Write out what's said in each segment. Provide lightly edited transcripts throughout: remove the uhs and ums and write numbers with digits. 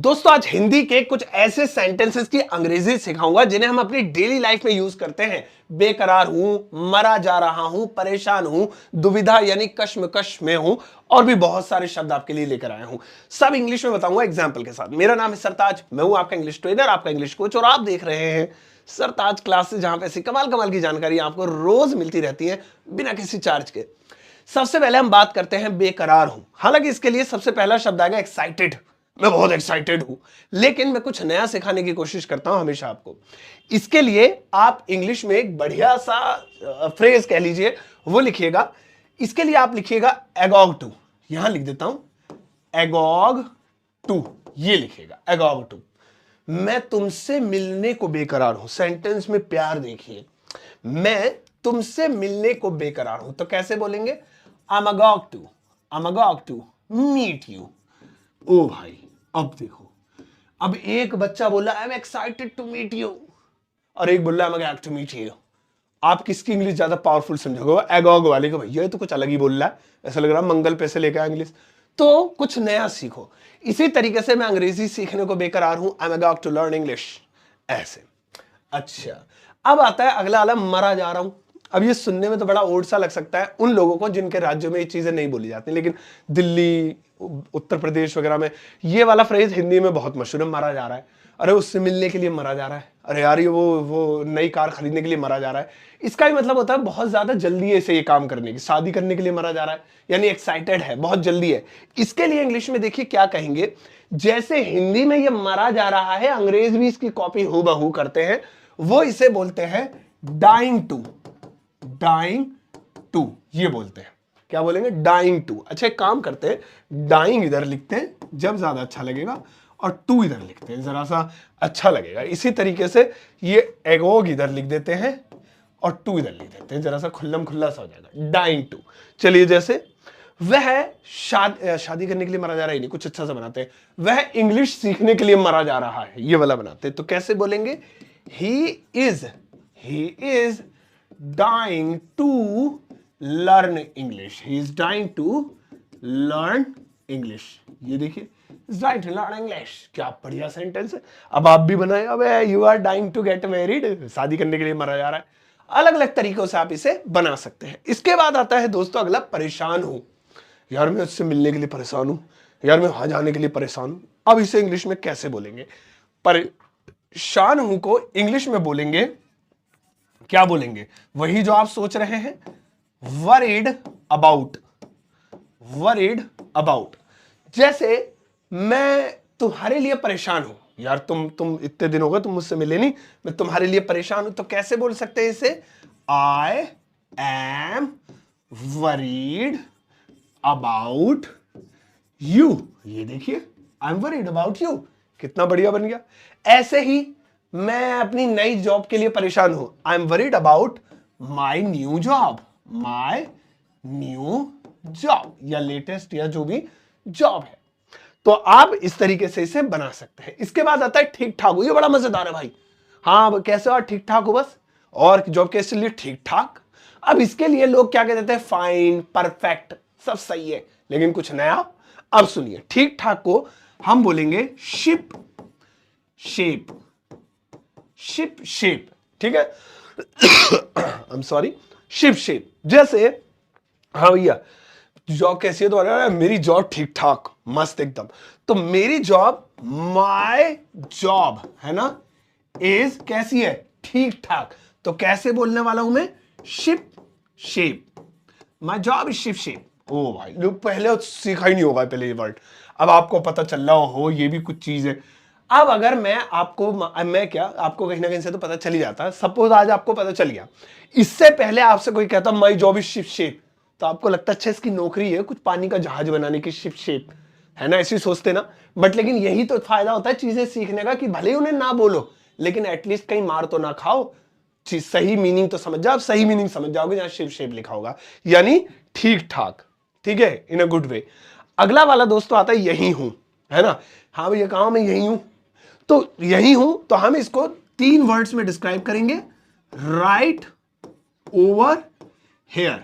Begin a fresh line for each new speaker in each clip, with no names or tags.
दोस्तों आज हिंदी के कुछ ऐसे सेंटेंसेस की अंग्रेजी सिखाऊंगा जिन्हें हम अपनी डेली लाइफ में यूज करते हैं। बेकरार हूं, मरा जा रहा हूं, परेशान हूं, दुविधा यानी कश्मकश में हूं और भी बहुत सारे शब्द आपके लिए लेकर आया हूं। सब इंग्लिश में बताऊंगा एग्जाम्पल के साथ। मेरा नाम है सरताज, मैं हूं आपका इंग्लिश ट्रेनर, आपका इंग्लिश कोच और आप देख रहे हैं सरताज क्लासेस, जहां पे ऐसी कमाल कमाल की जानकारी आपको रोज मिलती रहती है बिना किसी चार्ज के। सबसे पहले हम बात करते हैं बेकरार हूं। हालांकि इसके लिए सबसे पहला शब्द आएगा एक्साइटेड। मैं बहुत एक्साइटेड हूं, लेकिन मैं कुछ नया सिखाने की कोशिश करता हूं हमेशा आपको। इसके लिए आप इंग्लिश में एक बढ़िया सा फ्रेज कह लीजिए, वो लिखिएगा। इसके लिए आप लिखिएगा एगॉग टू। यहां लिख देता हूं एगॉग टू, ये लिखिएगा एगॉग टू। मैं तुमसे मिलने को बेकरार हूं। सेंटेंस में प्यार देखिए, मैं तुमसे मिलने को बेकरार हूं तो कैसे बोलेंगे? I'm agog to meet you। ओ भाई, अब देखो, अब एक बच्चा बोला I am excited to meet you और एक बोल रहा है I am to meet you. आप किसकी इंग्लिश ज्यादा पावरफुल समझोगे? एगॉग वाले को। भैया ये तो कुछ अलग ही बोल रहा है, ऐसा लग रहा है मंगल पे से लेकर आया इंग्लिश। तो कुछ नया सीखो। इसी तरीके से मैं अंग्रेजी सीखने को बेकरार हूं, I am agog to learn English, ऐसे। अच्छा, अब आता है अगला वाला, मरा जा रहा हूं। अब ये सुनने में तो बड़ा ओल्ड सा लग सकता है उन लोगों को जिनके राज्यों में ये चीजें नहीं बोली जाती, लेकिन दिल्ली, उत्तर प्रदेश वगैरह में ये वाला फ्रेज हिंदी में बहुत मशहूर है, मरा जा रहा है। अरे उससे मिलने के लिए मरा जा रहा है, अरे यार ये वो नई कार खरीदने के लिए मरा जा रहा है। इसका ही मतलब होता है बहुत ज्यादा जल्दी है इसे ये काम करने की। शादी करने के लिए मरा जा रहा है यानी एक्साइटेड है, बहुत जल्दी है। इसके लिए इंग्लिश में देखिए क्या कहेंगे। जैसे हिंदी में ये मरा जा रहा है, अंग्रेज भी इसकी कॉपी हूबहू करते हैं। वो इसे बोलते हैं डाइंग टू। डाइंग टू ये बोलते हैं। क्या बोलेंगे? Dying to. अच्छा एक काम करते हैं, डाइंग इधर लिखते हैं जब ज्यादा अच्छा लगेगा और टू इधर लिखते हैं जरा सा अच्छा लगेगा। इसी तरीके से ये एगोग इधर लिख देते हैं और टू इधर लिख देते हैं, जरा सा खुल्लम खुल्ला सा हो जाएगा, डाइंग टू। चलिए, जैसे वह शादी करने के लिए मरा जा रहा है, नहीं कुछ अच्छा सा बनाते हैं। वह इंग्लिश सीखने के लिए मरा जा रहा है, ये वाला बनाते हैं। तो कैसे बोलेंगे? He is dying to learn English। He is dying to learn English। ये देखिए, is dying to learn English। क्या बढ़िया सेंटेंस है। अब आप भी बनाए। अब you are dying to get married, शादी करने के लिए मरा जा रहा है। अलग अलग तरीकों से आप इसे बना सकते हैं। इसके बाद आता है दोस्तों अगला, परेशान हूं। यार मैं उससे मिलने के लिए परेशान हूं, यार मैं वहां जाने के लिए परेशान हूं। अब इसे इंग्लिश में कैसे बोलेंगे? परेशान हूं को इंग्लिश में बोलेंगे, क्या बोलेंगे? वही जो आप सोच रहे हैं, वरीड अबाउट। Worried about. जैसे मैं तुम्हारे लिए परेशान हूं। यार तुम इतने दिन हो गए तुम मुझसे मिले नहीं, मैं तुम्हारे लिए परेशान हूं। तो कैसे बोल सकते हैं इसे? I am worried about you. ये देखिए, I am worried about you, कितना बढ़िया बन गया। ऐसे ही मैं अपनी नई जॉब के लिए परेशान हूं, I am worried about my new job. My new job या लेटेस्ट या जो भी जॉब है। तो आप इस तरीके से इसे बना सकते हैं। इसके बाद आता है ठीक ठाक हो। ये बड़ा मजेदार है भाई। हाँ कैसे हो? ठीक ठाक हो बस। और जॉब के लिए ठीक ठाक। अब इसके लिए लोग क्या कहते हैं? फाइन, परफेक्ट, सब सही है, लेकिन कुछ नया। अब सुनिए, ठीक ठाक को हम बोलेंगे शिप शेप। शिप शेप, ठीक है। I am sorry, ship shape. जैसे हाँ भैया जॉब कैसी है? तो अरे मेरी जॉब ठीक ठाक मस्त एकदम। तो मेरी जॉब, माय जॉब है ना, इज कैसी है? ठीक ठाक। तो कैसे बोलने वाला हूं मैं? Ship shape. My job is ship shape. ओ भाई, लोग पहले सीखा ही नहीं होगा पहले ये वर्ड, अब आपको पता चल रहा हो ये भी कुछ चीज है। अब अगर मैं आपको कहीं ना कहीं से तो पता चल ही जाता है। सपोज आज आपको पता चल गया, इससे पहले आपसे कोई कहता my job is ship shape, तो आपको लगता अच्छा इसकी नौकरी है कुछ पानी का जहाज बनाने की, शिप शेप है ना, ऐसी सोचते ना। बट लेकिन यही तो फायदा होता है चीजें सीखने का, कि भले ही उन्हें ना बोलो लेकिन एटलीस्ट कहीं मार तो ना खाओ, सही मीनिंग तो समझ जाओ। सही मीनिंग समझ जाओगे जहां शिप शेप लिखा होगा, यानी ठीक ठाक, ठीक है, इन अ गुड वे। अगला वाला दोस्तों आता है यही हूं, है ना। हाँ भैया कहा मैं यही हूं, तो यही हूं तो हम इसको 3 वर्ड्स में डिस्क्राइब करेंगे। Right over hair.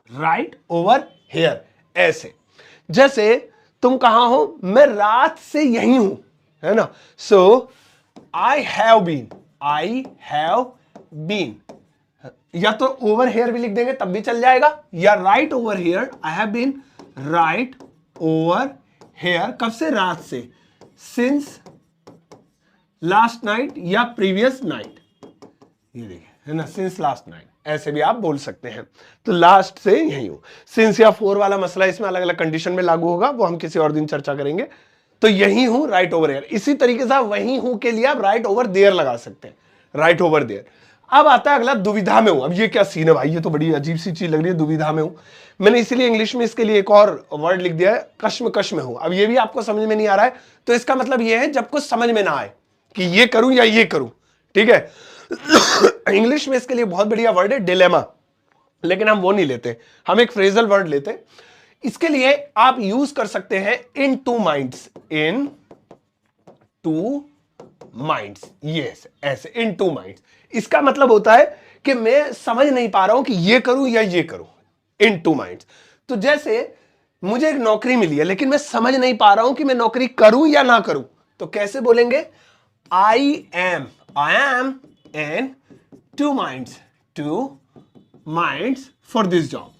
Right over hair, ऐसे। जैसे तुम कहां हो? मैं रात से यही हूं, है ना। सो आई हैव बीन, या तो ओवर हेयर भी लिख देंगे तब भी चल जाएगा, या right over here, I have been right over here, कब से? रात से, सिंस लास्ट नाइट या प्रीवियस नाइट, ये देखिए, है ना, सिंस लास्ट नाइट, ऐसे भी आप बोल सकते हैं। तो लास्ट से यही हो। सिंस या फोर वाला मसला इसमें अलग अलग कंडीशन में लागू होगा, वो हम किसी और दिन चर्चा करेंगे। तो यही हूं, राइट ओवर हेयर। इसी तरीके से वही हूं के लिए आप राइट ओवर देयर लगा सकते हैं, राइट ओवर देयर। अब आता है अगला, दुविधा में हूं। अब ये क्या सीन है भाई, ये तो बड़ी अजीब सी चीज लग रही है, दुविधा में हूं। मैंने इसीलिए इंग्लिश में इसके लिए एक और वर्ड लिख दिया है, कश्मकश में हूं। अब ये भी आपको समझ में नहीं आ रहा है, तो इसका मतलब ये है जब कुछ समझ में ना आए कि ये करूं या ये करूं, ठीक है। इंग्लिश में इसके लिए बहुत बढ़िया वर्ड है डिलेमा, लेकिन हम वो नहीं लेते, हम एक फ्रेजल वर्ड लेते। इसके लिए आप यूज कर सकते हैं इन टू माइंड्स, इन टू माइंड्स, यस, ऐसे इन टू माइंड्स। इसका मतलब होता है कि मैं समझ नहीं पा रहा हूं कि ये करूं या ये करूं, इन टू माइंड्स। तो जैसे मुझे एक नौकरी मिली है, लेकिन मैं समझ नहीं पा रहा हूं कि मैं नौकरी करूं या ना करूं, तो कैसे बोलेंगे? I am in two minds for this job,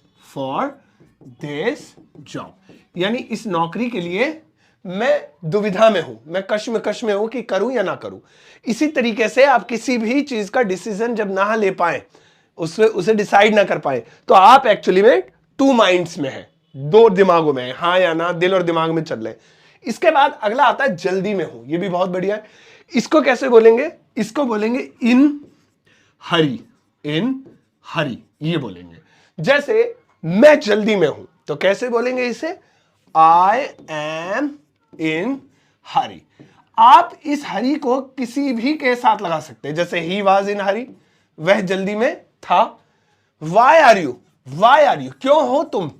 यानी इस नौकरी के लिए मैं दुविधा में हूं, मैं कश्मकश में हूं कि करूं या ना करूं। इसी तरीके से आप किसी भी चीज का डिसीजन जब ना ले पाए, उसे डिसाइड ना कर पाए, तो आप एक्चुअली में टू माइंड्स में हैं, दो दिमागों में हैं, हाँ या ना, दिल और दिमाग में चल रहे हैं। इसके बाद अगला आता है जल्दी में हूं। ये भी बहुत बढ़िया है। इसको कैसे बोलेंगे? इसको बोलेंगे इन हरी, ये बोलेंगे। जैसे मैं जल्दी में हूं, तो कैसे बोलेंगे इसे? आई एम इन हरी। आप इस हरी को किसी भी के साथ लगा सकते हैं, जैसे ही वॉज इन हरी, वह जल्दी में था। वाई आर यू, क्यों हो तुम?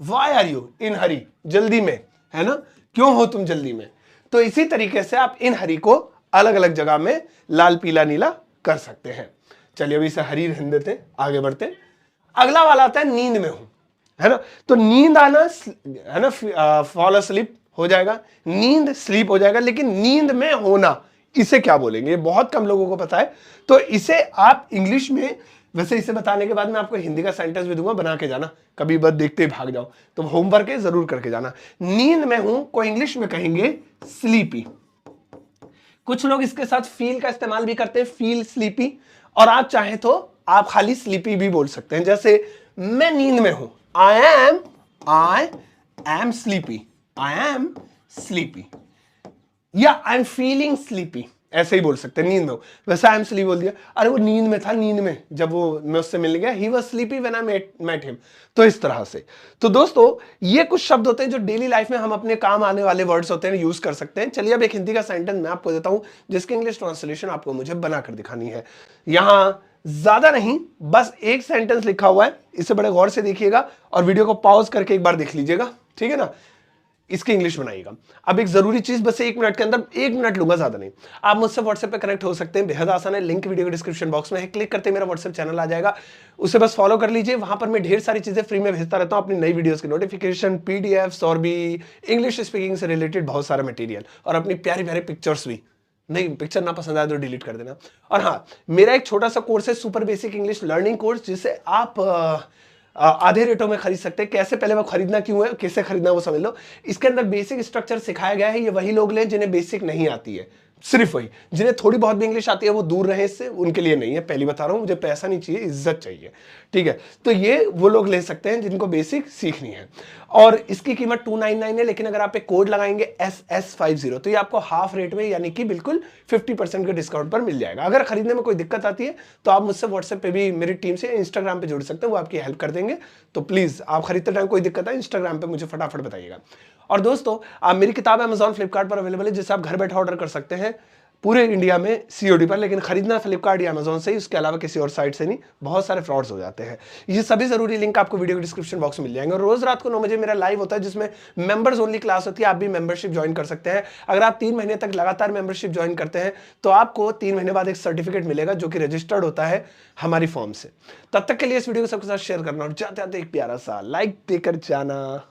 वाई आर यू इन हरी, जल्दी में, है ना, क्यों हो तुम जल्दी में? तो इसी तरीके से आप इन हरी को अलग अलग जगह में लाल पीला नीला कर सकते हैं। चलिए अभी इसे हरी रहने देते हैं, आगे बढ़ते हैं। अगला वाला आता है नींद में हूं, है ना। तो नींद आना, है ना, फॉल अस्लीप हो जाएगा, नींद स्लीप हो जाएगा, लेकिन नींद में होना, इसे क्या बोलेंगे? ये बहुत कम लोगों को पता है। तो इसे आप इंग्लिश में, वैसे इसे बताने के बाद मैं आपको हिंदी का सेंटेंस भी दूंगा, बना के जाना, कभी बस देखते ही भाग जाओ, तो होमवर्क है, जरूर करके जाना। नींद में हूं को इंग्लिश में कहेंगे स्लीपी। कुछ लोग इसके साथ फील का इस्तेमाल भी करते हैं, फील स्लीपी, और आप चाहें तो आप खाली स्लीपी भी बोल सकते हैं। जैसे मैं नींद में हूं, आई एम स्लीपी, या आई एम फीलिंग स्लीपी, ऐसे ही बोल सकते हैं, नींद में हूं। वैसे आई एम स्लीप बोल दिया, अरे वो नींद में था, नींद में जब वो मैं उससे मिल गया, he was sleepy when I met him. तो इस तरह से, तो दोस्तों ये कुछ शब्द होते हैं जो डेली लाइफ में हम अपने काम आने वाले वर्ड्स होते हैं, यूज कर सकते हैं। चलिए अब एक हिंदी का सेंटेंस मैं आपको देता हूं, जिसकी इंग्लिश ट्रांसलेशन आपको मुझे बनाकर दिखानी है। यहां ज्यादा नहीं, बस एक सेंटेंस लिखा हुआ है, इसे बड़े गौर से देखिएगा और वीडियो को पॉज करके एक बार देख लीजिएगा, ठीक है ना। इसकी इंग्लिश बनाइएगा। अब एक जरूरी चीज, बस 1 मिनट के अंदर, 1 मिनट लूंगा, ज्यादा नहीं। आप मुझसे व्हाट्सएप पे कनेक्ट हो सकते हैं, बेहद आसान है, लिंक वीडियो के डिस्क्रिप्शन बॉक्स में है, क्लिक करते मेरा व्हाट्सएप चैनल आ जाएगा, उसे बस फॉलो कर लीजिए। वहां पर मैं ढेर सारी चीजें फ्री में भेजता रहता हूं, अपनी नई वीडियोस की नोटिफिकेशन, पीडीएफ्स और भी इंग्लिश स्पीकिंग से रिलेटेड बहुत सारा मटेरियल, और अपनी प्यारी प्यारी पिक्चर्स भी। नहीं, पिक्चर ना पसंद आए तो डिलीट कर देना। और हाँ, मेरा एक छोटा सा कोर्स है, super basic English learning course, जिसे आप आधे रेटों में खरीद सकते हैं। कैसे, पहले वो खरीदना क्यों है, कैसे खरीदना वो समझ लो। इसके अंदर बेसिक स्ट्रक्चर सिखाया गया है। ये वही लोग लें जिन्हें बेसिक नहीं आती है, सिर्फ वही, जिन्हें थोड़ी बहुत भी इंग्लिश आती है वो दूर रहे इससे, उनके लिए नहीं है। पहली बता रहा हूं, मुझे पैसा नहीं चाहिए, इज्जत चाहिए, ठीक है। तो ये वो लोग ले सकते हैं जिनको बेसिक सीखनी है, और इसकी कीमत 299 है। लेकिन अगर आप एक कोड लगाएंगे SS50, तो ये आपको हाफ रेट में, यानी कि बिल्कुल 50% के डिस्काउंट पर मिल जाएगा। अगर खरीदने में कोई दिक्कत आती है तो आप मुझसे व्हाट्सएप पे भी, मेरी टीम से इंस्टाग्राम पे जुड़ सकते हैं, वो आपकी हेल्प कर देंगे। तो प्लीज, आप खरीदते टाइम कोई दिक्कत है, इंस्टाग्राम पे मुझे फटाफट बताइएगा। और दोस्तों, आप मेरी किताब अमेजॉन फ्लिपकार्ट पर अवेलेबल है, जिसे आप घर बैठे ऑर्डर कर सकते हैं पूरे इंडिया में COD पर, लेकिन खरीदना फ्लिपकार्ट या अमेजॉन से ही, उसके अलावा किसी और साइट से नहीं। बहुत सारे फ्रॉड्स हो जाते हैं। ये सभी जरूरी लिंक आपको वीडियो के डिस्क्रिप्शन बॉक्स में मिल जाएंगे। और रोज रात को 9 बजे मेरा लाइव होता है, जिसमें मेंबर्स ओनली क्लास होती है। आप भी मेंबरशिप ज्वाइन कर सकते हैं। अगर आप 3 महीने तक लगातार मेंबरशिप ज्वाइन करते हैं तो आपको 3 महीने बाद एक सर्टिफिकेट मिलेगा, जो कि रजिस्टर्ड होता है हमारी फॉर्म से। तब तक के लिए इस वीडियो को सबके साथ शेयर करना, और जाते जाते एक प्यारा सा लाइक देकर जाना।